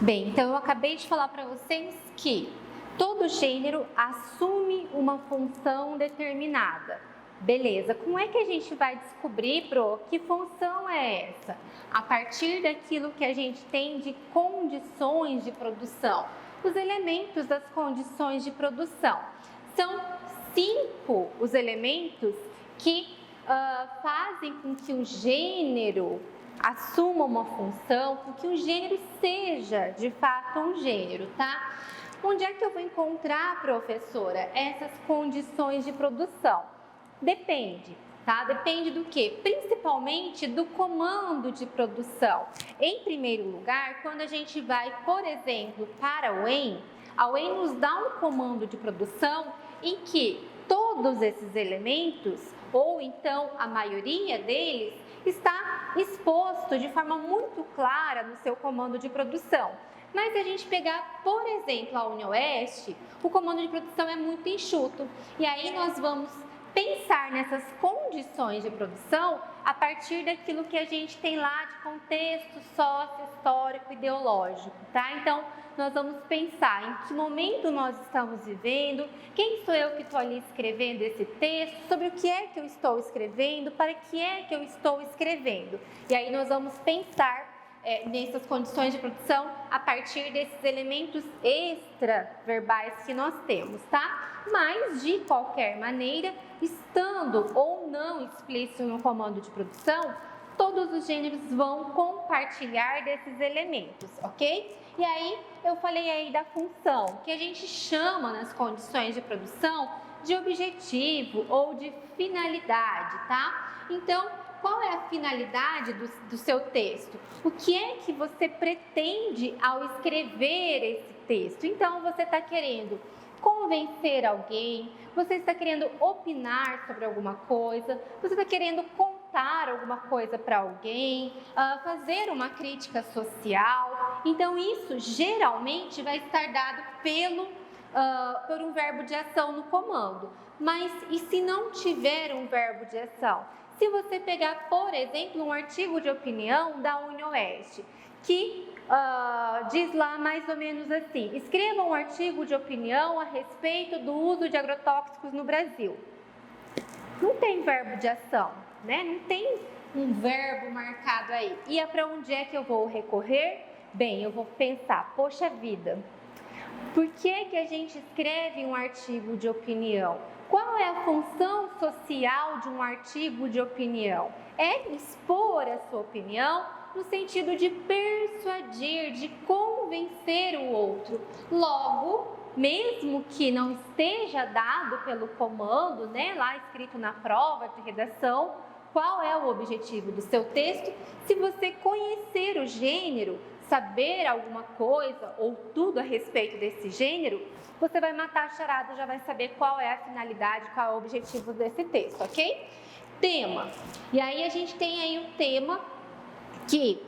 Bem, então eu acabei de falar para vocês que todo gênero assume uma função determinada. Beleza, como é que a gente vai descobrir, Pro, que função é essa? A partir daquilo que a gente tem de condições de produção. Os elementos das condições de produção. São 5 os elementos que fazem com que o gênero assuma uma função, com que o gênero seja de fato um gênero, tá? Onde é que eu vou encontrar, professora, essas condições de produção? Depende, tá? Depende do quê? Principalmente do comando de produção. Em primeiro lugar, quando a gente vai, por exemplo, para a WEN nos dá um comando de produção em que todos esses elementos, ou então a maioria deles, está exposto de forma muito clara no seu comando de produção. Mas se a gente pegar, por exemplo, a UniOeste, o comando de produção é muito enxuto. E aí nós vamos pensar nessas condições de produção a partir daquilo que a gente tem lá de contexto sócio-histórico, ideológico, tá? Então, nós vamos pensar em que momento nós estamos vivendo, quem sou eu que estou ali escrevendo esse texto, sobre o que é que eu estou escrevendo, para que é que eu estou escrevendo. E aí nós vamos pensar nessas condições de produção a partir desses elementos extra-verbais que nós temos, tá? Mas, de qualquer maneira, estando ou não explícito no comando de produção, todos os gêneros vão compartilhar desses elementos, ok? E aí, eu falei aí da função, que a gente chama nas condições de produção de objetivo ou de finalidade, tá? Então, qual é a finalidade do seu texto? O que é que você pretende ao escrever esse texto? Então, você está querendo convencer alguém, você está querendo opinar sobre alguma coisa, você está querendo contar alguma coisa para alguém, fazer uma crítica social. Então, isso geralmente vai estar dado por um verbo de ação no comando. Mas e se não tiver um verbo de ação? Se você pegar, por exemplo, um artigo de opinião da UniOeste, que diz lá mais ou menos assim: escreva um artigo de opinião a respeito do uso de agrotóxicos no Brasil. Não tem verbo de ação, né? Não tem um verbo marcado aí. E para onde é que eu vou recorrer? Bem, eu vou pensar, poxa vida, por que a gente escreve um artigo de opinião? Qual é a função social de um artigo de opinião? É expor a sua opinião no sentido de persuadir, de convencer o outro. Logo, mesmo que não esteja dado pelo comando, né, lá escrito na prova de redação, qual é o objetivo do seu texto? Se você conhecer o gênero, saber alguma coisa ou tudo a respeito desse gênero, você vai matar a charada, já vai saber qual é a finalidade, qual é o objetivo desse texto, ok? Tema. E aí a gente tem aí um tema que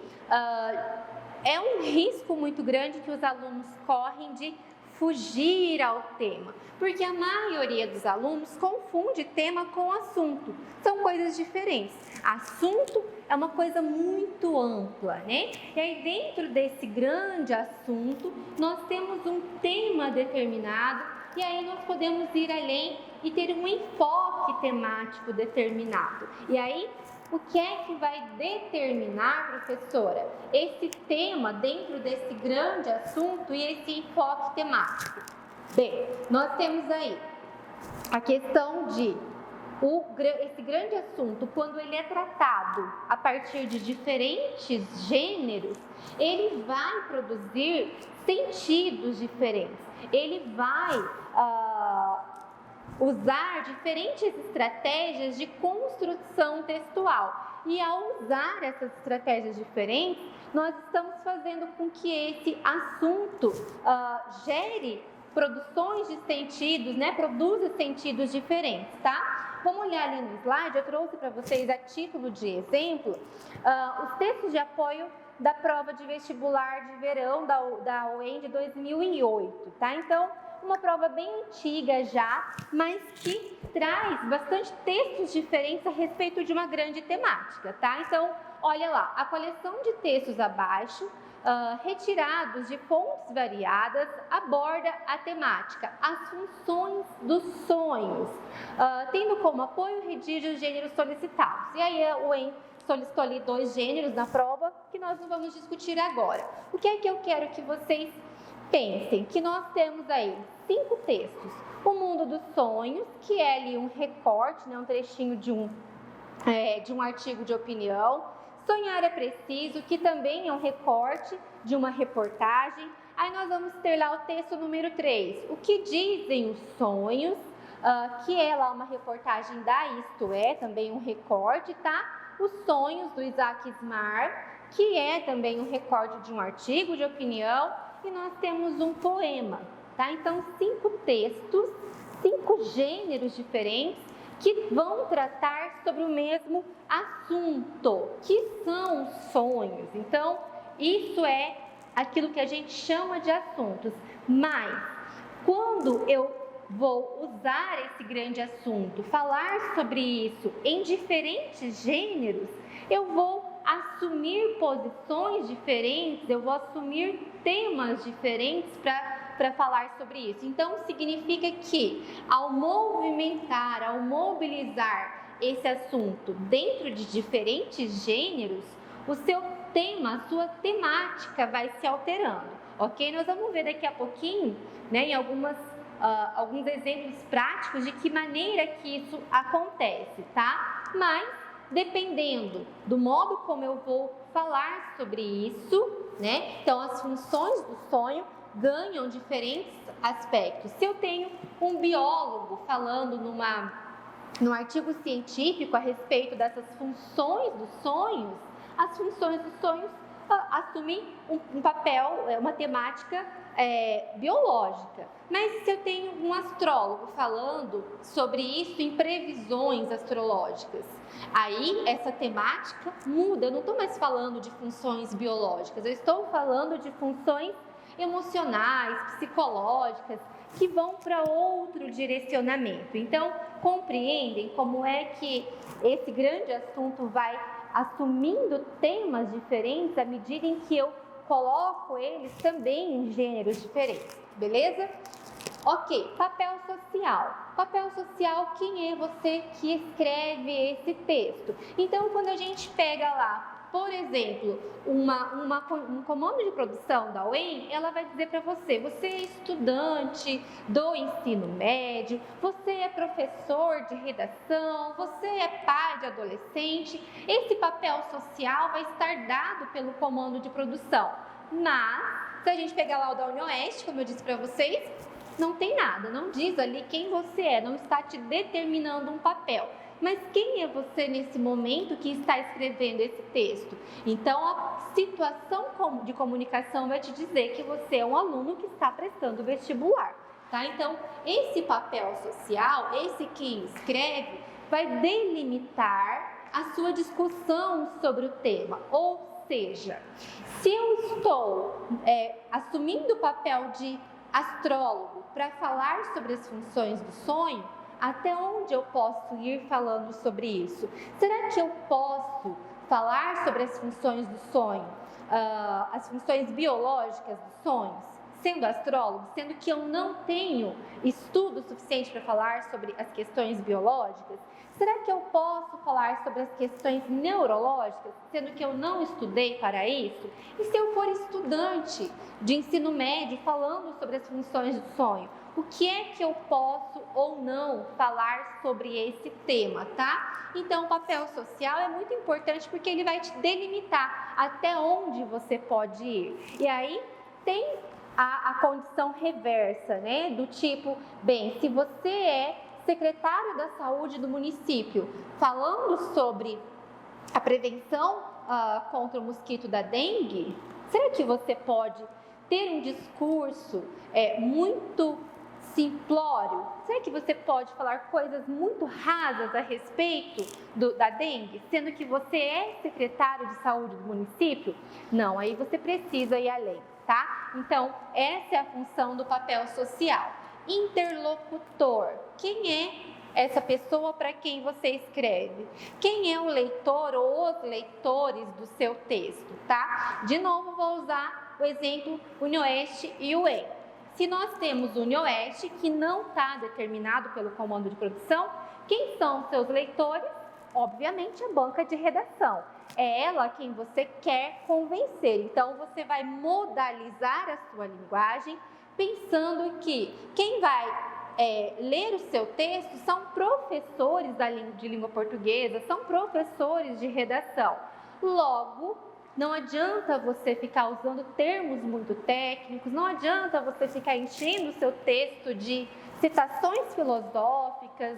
é um risco muito grande que os alunos correm de fugir ao tema, porque a maioria dos alunos confunde tema com assunto, são coisas diferentes. Assunto é uma coisa muito ampla, né? E aí dentro desse grande assunto, nós temos um tema determinado e aí nós podemos ir além e ter um enfoque temático determinado. E aí, o que é que vai determinar, professora, esse tema dentro desse grande assunto e esse enfoque temático? Bem, nós temos aí a questão de esse grande assunto, quando ele é tratado a partir de diferentes gêneros, ele vai produzir sentidos diferentes, ele vai usar diferentes estratégias de construção textual. E ao usar essas estratégias diferentes, nós estamos fazendo com que esse assunto gere produções de sentidos, né? Produza sentidos diferentes, tá? Vamos olhar ali no slide, eu trouxe para vocês a título de exemplo, os textos de apoio da prova de vestibular de verão da UEM de 2008, tá? Então, uma prova bem antiga já, mas que traz bastante textos diferentes a respeito de uma grande temática, tá? Então, olha lá, a coleção de textos abaixo, retirados de fontes variadas, aborda a temática, as funções dos sonhos, tendo como apoio redige os gêneros solicitados. E aí o EN solicitou ali 2 gêneros na prova, que nós não vamos discutir agora. O que é que eu quero que vocês pensem? Que nós temos aí 5 textos. O Mundo dos Sonhos, que é ali um recorte, né, um trechinho de um artigo de opinião. Sonhar é Preciso, que também é um recorte de uma reportagem. Aí nós vamos ter lá o texto número 3, O que Dizem os Sonhos, que é lá uma reportagem da Isto É, também um recorte, tá? Os Sonhos, do Isaac Ismar, que é também um recorte de um artigo de opinião. E nós temos um poema, tá? Então, 5 textos, 5 gêneros diferentes, que vão tratar sobre o mesmo assunto, que são os sonhos. Então, isso é aquilo que a gente chama de assuntos. Mas, quando eu vou usar esse grande assunto, falar sobre isso em diferentes gêneros, eu vou assumir posições diferentes, eu vou assumir temas diferentes para falar sobre isso. Então, significa que ao movimentar, ao mobilizar esse assunto dentro de diferentes gêneros, o seu tema, a sua temática vai se alterando, ok? Nós vamos ver daqui a pouquinho, né, em alguns exemplos práticos de que maneira que isso acontece, tá? Mas, dependendo do modo como eu vou falar sobre isso, né? Então, as funções do sonho ganham diferentes aspectos. Se eu tenho um biólogo falando num artigo científico a respeito dessas funções dos sonhos, as funções dos sonhos assumem um papel, uma temática biológica. Mas se eu tenho um astrólogo falando sobre isso em previsões astrológicas, aí essa temática muda. Eu não estou mais falando de funções biológicas, eu estou falando de funções emocionais, psicológicas, que vão para outro direcionamento. Então, compreendem como é que esse grande assunto vai assumindo temas diferentes à medida em que eu coloco eles também em gêneros diferentes, beleza? Ok, papel social. Papel social, quem é você que escreve esse texto? Então, quando a gente pega lá, por exemplo, um comando de produção da UEM, ela vai dizer para você, você é estudante do ensino médio, você é professor de redação, você é pai de adolescente, esse papel social vai estar dado pelo comando de produção. Mas, se a gente pegar lá o da UniOeste, como eu disse para vocês, não tem nada, não diz ali quem você é, não está te determinando um papel. Mas quem é você nesse momento que está escrevendo esse texto? Então, a situação de comunicação vai te dizer que você é um aluno que está prestando vestibular, tá? Então, esse papel social, esse quem escreve, vai delimitar a sua discussão sobre o tema. Ou seja, se eu estou assumindo o papel de astrólogo para falar sobre as funções do sonho, até onde eu posso ir falando sobre isso? Será que eu posso falar sobre as funções do sonho, as funções biológicas dos sonhos, sendo astrólogo, sendo que eu não tenho estudo suficiente para falar sobre as questões biológicas? Será que eu posso falar sobre as questões neurológicas, sendo que eu não estudei para isso? E se eu for estudante de ensino médio falando sobre as funções do sonho, o que é que eu posso ou não falar sobre esse tema, tá? Então, o papel social é muito importante porque ele vai te delimitar até onde você pode ir. E aí tem a condição reversa, né? Do tipo, bem, se você é secretário da saúde do município falando sobre a prevenção contra o mosquito da dengue, será que você pode ter um discurso muito simplório? Será que você pode falar coisas muito rasas a respeito da dengue, sendo que você é secretário de saúde do município? Não, aí você precisa ir além, tá? Então, essa é a função do papel social. interlocutor. Quem é essa pessoa para quem você escreve? Quem é o leitor ou os leitores do seu texto, tá? De novo, vou usar o exemplo UniOeste e UEM. Se nós temos UniOeste, que não está determinado pelo comando de produção, quem são os seus leitores? Obviamente, a banca de redação. É ela quem você quer convencer. Então, você vai modalizar a sua linguagem pensando que quem vai ler o seu texto são professores de língua portuguesa, são professores de redação. Logo, não adianta você ficar usando termos muito técnicos, não adianta você ficar enchendo o seu texto de citações filosóficas,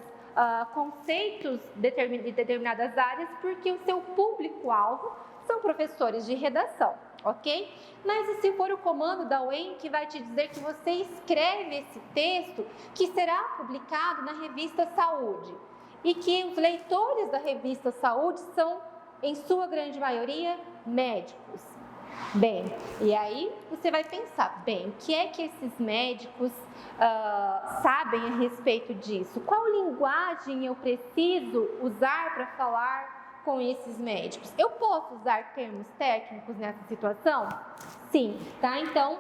conceitos de determinadas áreas, porque o seu público-alvo são professores de redação, ok? Mas e se for o comando da UEM que vai te dizer que você escreve esse texto que será publicado na revista Saúde e que os leitores da revista Saúde são, em sua grande maioria, médicos? Bem, e aí você vai pensar, bem, o que é que esses médicos sabem a respeito disso? Qual linguagem eu preciso usar para falar com esses médicos? Eu posso usar termos técnicos nessa situação? Sim, tá? Então,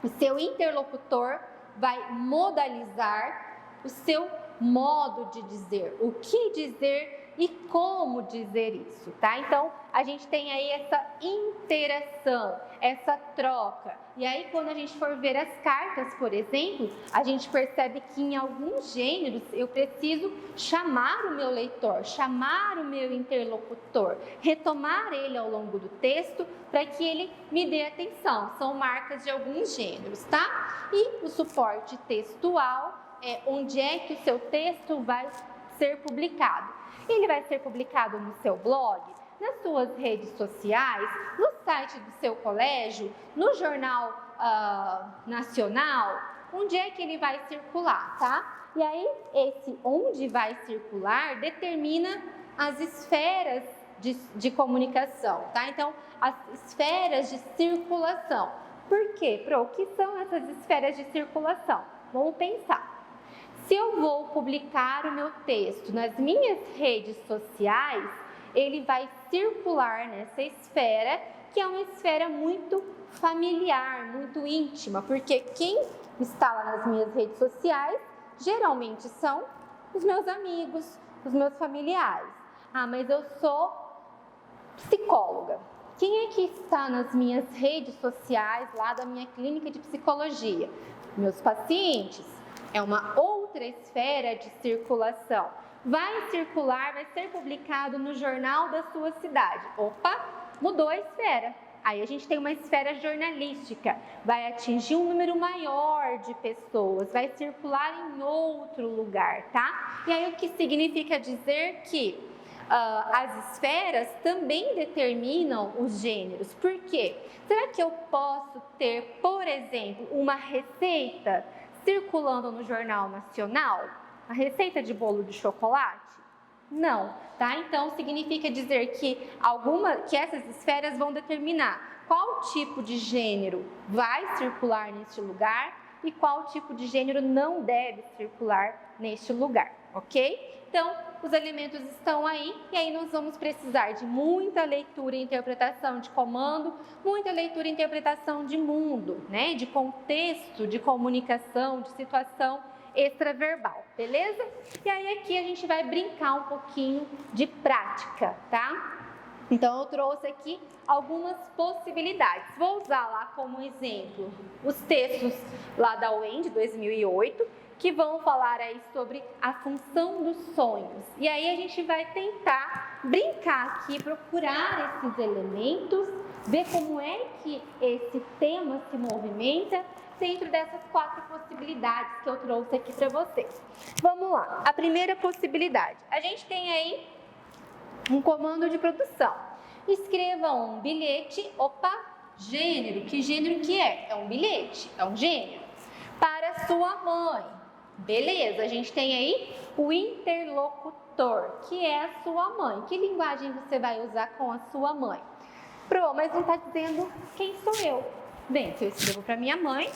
o seu interlocutor vai modalizar o seu modo de dizer, o que dizer e como dizer isso, tá? Então, a gente tem aí essa interação, essa troca. E aí, quando a gente for ver as cartas, por exemplo, a gente percebe que em alguns gêneros eu preciso chamar o meu leitor, chamar o meu interlocutor, retomar ele ao longo do texto para que ele me dê atenção. São marcas de alguns gêneros, tá? E o suporte textual é onde é que o seu texto vai ser publicado. Ele vai ser publicado no seu blog, nas suas redes sociais, no site do seu colégio, no jornal nacional. Onde é que ele vai circular, tá? E aí, esse onde vai circular determina as esferas de comunicação, tá? Então, as esferas de circulação. Por quê, Pro? O que são essas esferas de circulação? Vamos pensar. Se eu vou publicar o meu texto nas minhas redes sociais, ele vai circular nessa esfera, que é uma esfera muito familiar, muito íntima, porque quem está lá nas minhas redes sociais geralmente são os meus amigos, os meus familiares. Ah, mas eu sou psicóloga. Quem é que está nas minhas redes sociais lá da minha clínica de psicologia? Meus pacientes. É uma outra esfera de circulação. Vai circular, vai ser publicado no jornal da sua cidade. Opa, mudou a esfera. Aí a gente tem uma esfera jornalística. Vai atingir um número maior de pessoas, vai circular em outro lugar, tá? E aí o que significa dizer que as esferas também determinam os gêneros. Por quê? Será que eu posso ter, por exemplo, uma receita circulando no Jornal Nacional? A receita de bolo de chocolate? Não, tá? Então, significa dizer que essas esferas vão determinar qual tipo de gênero vai circular neste lugar e qual tipo de gênero não deve circular neste lugar, ok? Então, os elementos estão aí e aí nós vamos precisar de muita leitura e interpretação de comando, muita leitura e interpretação de mundo, né? De contexto, de comunicação, de situação extraverbal, beleza? E aí aqui a gente vai brincar um pouquinho de prática, tá? Então eu trouxe aqui algumas possibilidades. Vou usar lá como exemplo os textos lá da UEM de 2008, que vão falar aí sobre a função dos sonhos. E aí a gente vai tentar brincar aqui, procurar esses elementos, ver como é que esse tema se movimenta dentro dessas 4 possibilidades que eu trouxe aqui para vocês. Vamos lá. A primeira possibilidade. A gente tem aí um comando de produção. Escreva um bilhete. Opa, gênero. Que gênero que é? É um bilhete, é um gênero. Para sua mãe. Beleza, a gente tem aí o interlocutor, que é a sua mãe. Que linguagem você vai usar com a sua mãe? Pro, mas não está dizendo quem sou eu. Bem, se eu escrevo para minha mãe,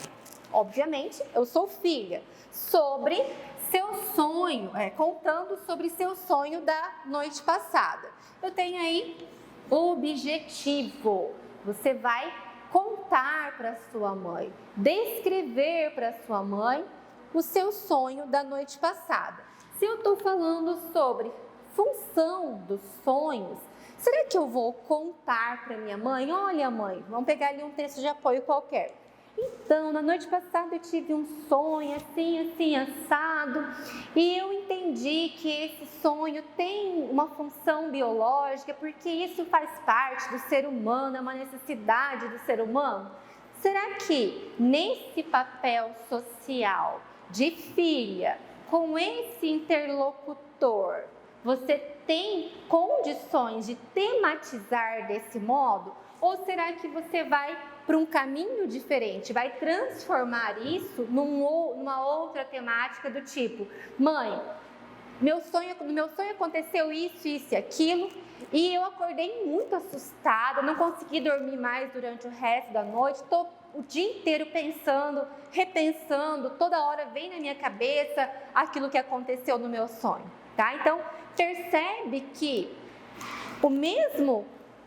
obviamente, eu sou filha, sobre seu sonho, contando sobre seu sonho da noite passada. Eu tenho aí objetivo. Você vai contar para sua mãe, descrever para sua mãe o seu sonho da noite passada. Se eu estou falando sobre função dos sonhos, será que eu vou contar para minha mãe? Olha, mãe, vamos pegar ali um texto de apoio qualquer. Então, na noite passada eu tive um sonho assim, assado, e eu entendi que esse sonho tem uma função biológica, porque isso faz parte do ser humano, é uma necessidade do ser humano. Será que nesse papel social de filha, com esse interlocutor, você tem condições de tematizar desse modo? Ou será que você vai para um caminho diferente, vai transformar isso numa outra temática do tipo: mãe, no meu sonho aconteceu isso e aquilo, e eu acordei muito assustada, não consegui dormir mais durante o resto da noite, estou o dia inteiro pensando, repensando, toda hora vem na minha cabeça aquilo que aconteceu no meu sonho, tá? Então, percebe que o mesmo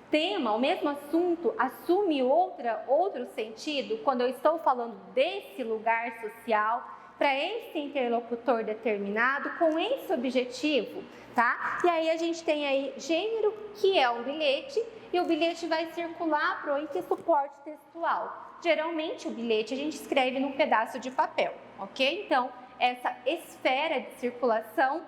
tema, o mesmo assunto assume outro sentido quando eu estou falando desse lugar social para esse interlocutor determinado com esse objetivo, tá? E aí a gente tem aí gênero, que é um bilhete, e o bilhete vai circular para esse suporte textual. Geralmente o bilhete a gente escreve num pedaço de papel, ok? Então, essa esfera de circulação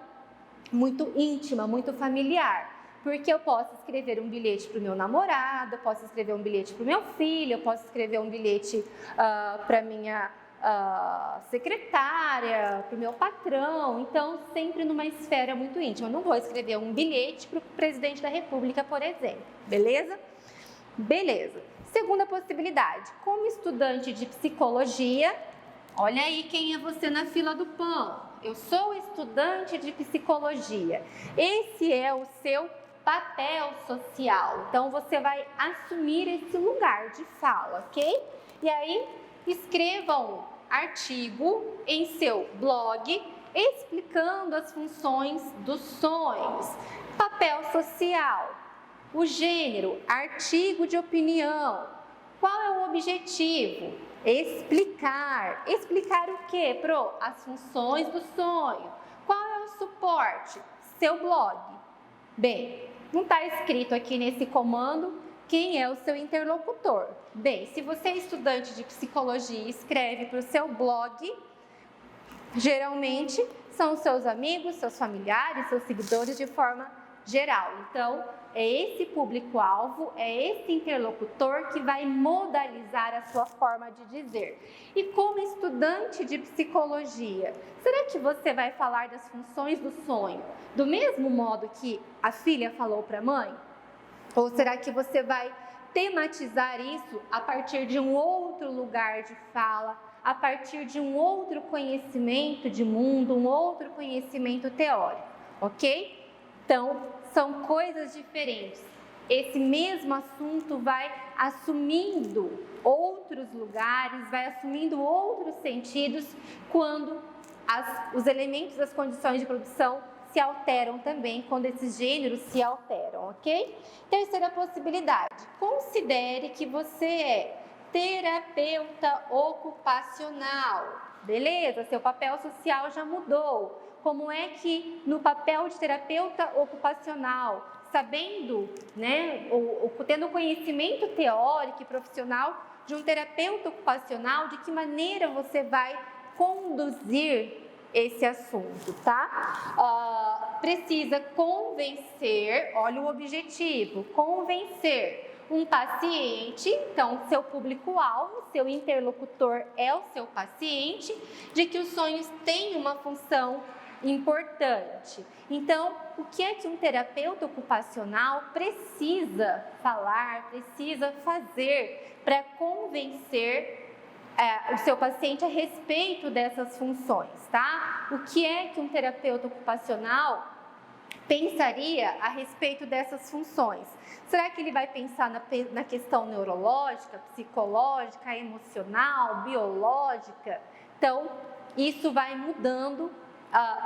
muito íntima, muito familiar. Porque eu posso escrever um bilhete para o meu namorado, eu posso escrever um bilhete para o meu filho, eu posso escrever um bilhete para a minha secretária, para o meu patrão. Então, sempre numa esfera muito íntima. Eu não vou escrever um bilhete para o presidente da República, por exemplo. Beleza? Beleza. Segunda possibilidade. Como estudante de psicologia, olha aí quem é você na fila do pão. Eu sou estudante de psicologia. Esse é o seu papel social. Então, você vai assumir esse lugar de fala, ok? E aí, escreva um artigo em seu blog explicando as funções dos sonhos. Papel social. O gênero, artigo de opinião. Qual é o objetivo? Explicar. Explicar o quê, Pro? As funções do sonho. Qual é o suporte? Seu blog. Bem, não está escrito aqui nesse comando quem é o seu interlocutor. Bem, se você é estudante de psicologia e escreve para o seu blog, geralmente são os seus amigos, seus familiares, seus seguidores de forma geral. Então, é esse público-alvo, é esse interlocutor que vai modalizar a sua forma de dizer. E como estudante de psicologia, será que você vai falar das funções do sonho do mesmo modo que a filha falou para a mãe? Ou será que você vai tematizar isso a partir de um outro lugar de fala, a partir de um outro conhecimento de mundo, um outro conhecimento teórico, ok? Então, são coisas diferentes. Esse mesmo assunto vai assumindo outros lugares, vai assumindo outros sentidos quando os elementos, as condições de produção se alteram também, quando esses gêneros se alteram, ok? Terceira possibilidade, considere que você é terapeuta ocupacional, beleza? Seu papel social já mudou. Como é que no papel de terapeuta ocupacional, sabendo, né, ou tendo conhecimento teórico e profissional de um terapeuta ocupacional, de que maneira você vai conduzir esse assunto, tá? Precisa convencer, olha o objetivo, convencer um paciente, então seu público-alvo, seu interlocutor é o seu paciente, de que os sonhos têm uma função importante. Então, o que é que um terapeuta ocupacional precisa falar, precisa fazer para convencer o seu paciente a respeito dessas funções, tá? O que é que um terapeuta ocupacional pensaria a respeito dessas funções? Será que ele vai pensar na questão neurológica, psicológica, emocional, biológica? Então, isso vai mudando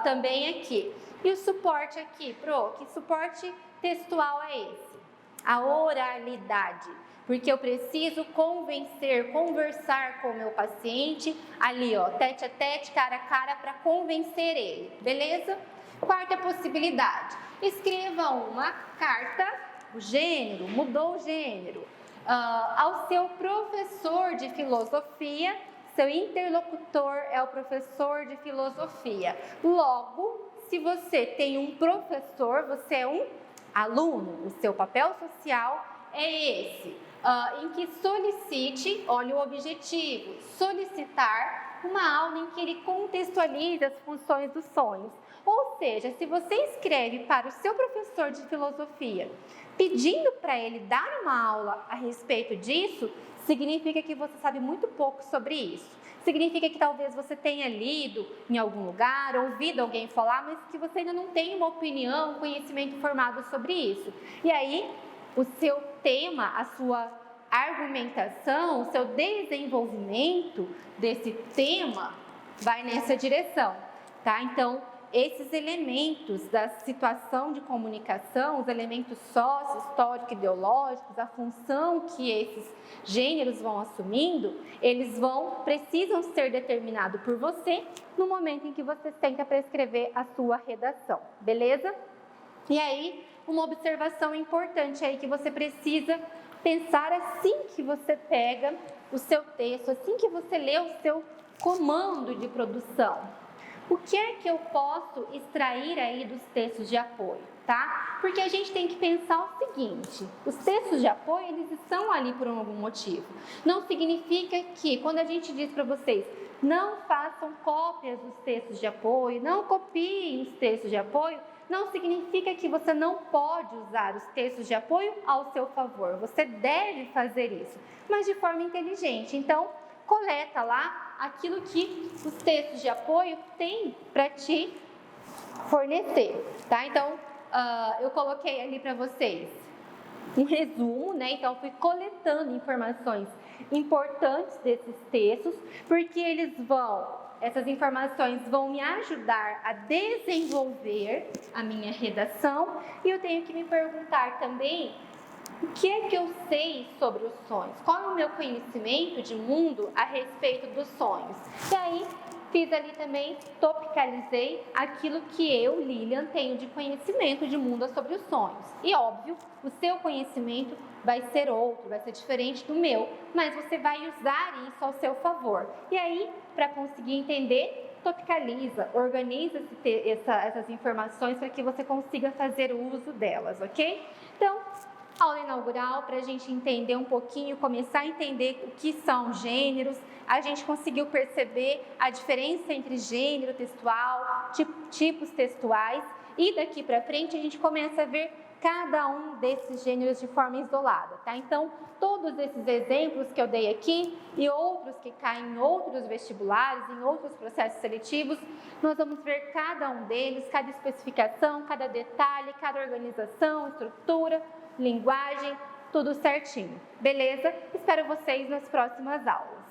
também aqui. E o suporte aqui, que suporte textual é esse? A oralidade, porque eu preciso conversar com o meu paciente ali, tete a tete, cara a cara, para convencer ele, beleza? Quarta possibilidade, escreva uma carta, o gênero, mudou o gênero, ao seu professor de filosofia. Seu interlocutor é o professor de filosofia. Logo, se você tem um professor, você é um aluno. O seu papel social é esse, em que solicite, olha o objetivo, solicitar uma aula em que ele contextualize as funções dos sonhos. Ou seja, se você escreve para o seu professor de filosofia, pedindo para ele dar uma aula a respeito disso, significa que você sabe muito pouco sobre isso. Significa que talvez você tenha lido em algum lugar, ouvido alguém falar, mas que você ainda não tem uma opinião, um conhecimento formado sobre isso. E aí, o seu tema, a sua argumentação, o seu desenvolvimento desse tema vai nessa direção, tá? Então, esses elementos da situação de comunicação, os elementos sócio-histórico-ideológicos, a função que esses gêneros vão assumindo, eles precisam ser determinados por você no momento em que você senta para escrever a sua redação, beleza? E aí, uma observação importante aí que você precisa pensar assim que você pega o seu texto, assim que você lê o seu comando de produção. O que é que eu posso extrair aí dos textos de apoio, tá? Porque a gente tem que pensar o seguinte, os textos de apoio, eles estão ali por algum motivo. Não significa que, quando a gente diz para vocês, não façam cópias dos textos de apoio, não copiem os textos de apoio, não significa que você não pode usar os textos de apoio ao seu favor. Você deve fazer isso, mas de forma inteligente. Então, coleta lá aquilo que os textos de apoio têm para te fornecer, tá? Então, eu coloquei ali para vocês um resumo, né? Então, eu fui coletando informações importantes desses textos, porque essas informações vão me ajudar a desenvolver a minha redação, e eu tenho que me perguntar também o que é que eu sei sobre os sonhos? Qual é o meu conhecimento de mundo a respeito dos sonhos? E aí, fiz ali também, topicalizei aquilo que eu, Lilian, tenho de conhecimento de mundo sobre os sonhos. E óbvio, o seu conhecimento vai ser outro, vai ser diferente do meu, mas você vai usar isso ao seu favor. E aí, para conseguir entender, topicaliza, organiza essas informações para que você consiga fazer uso delas, ok? Então, aula inaugural, para a gente entender um pouquinho, começar a entender o que são gêneros, a gente conseguiu perceber a diferença entre gênero textual, tipos textuais, e daqui para frente a gente começa a ver cada um desses gêneros de forma isolada, tá? Então, todos esses exemplos que eu dei aqui e outros que caem em outros vestibulares, em outros processos seletivos, nós vamos ver cada um deles, cada especificação, cada detalhe, cada organização, estrutura, linguagem, tudo certinho, beleza? Espero vocês nas próximas aulas.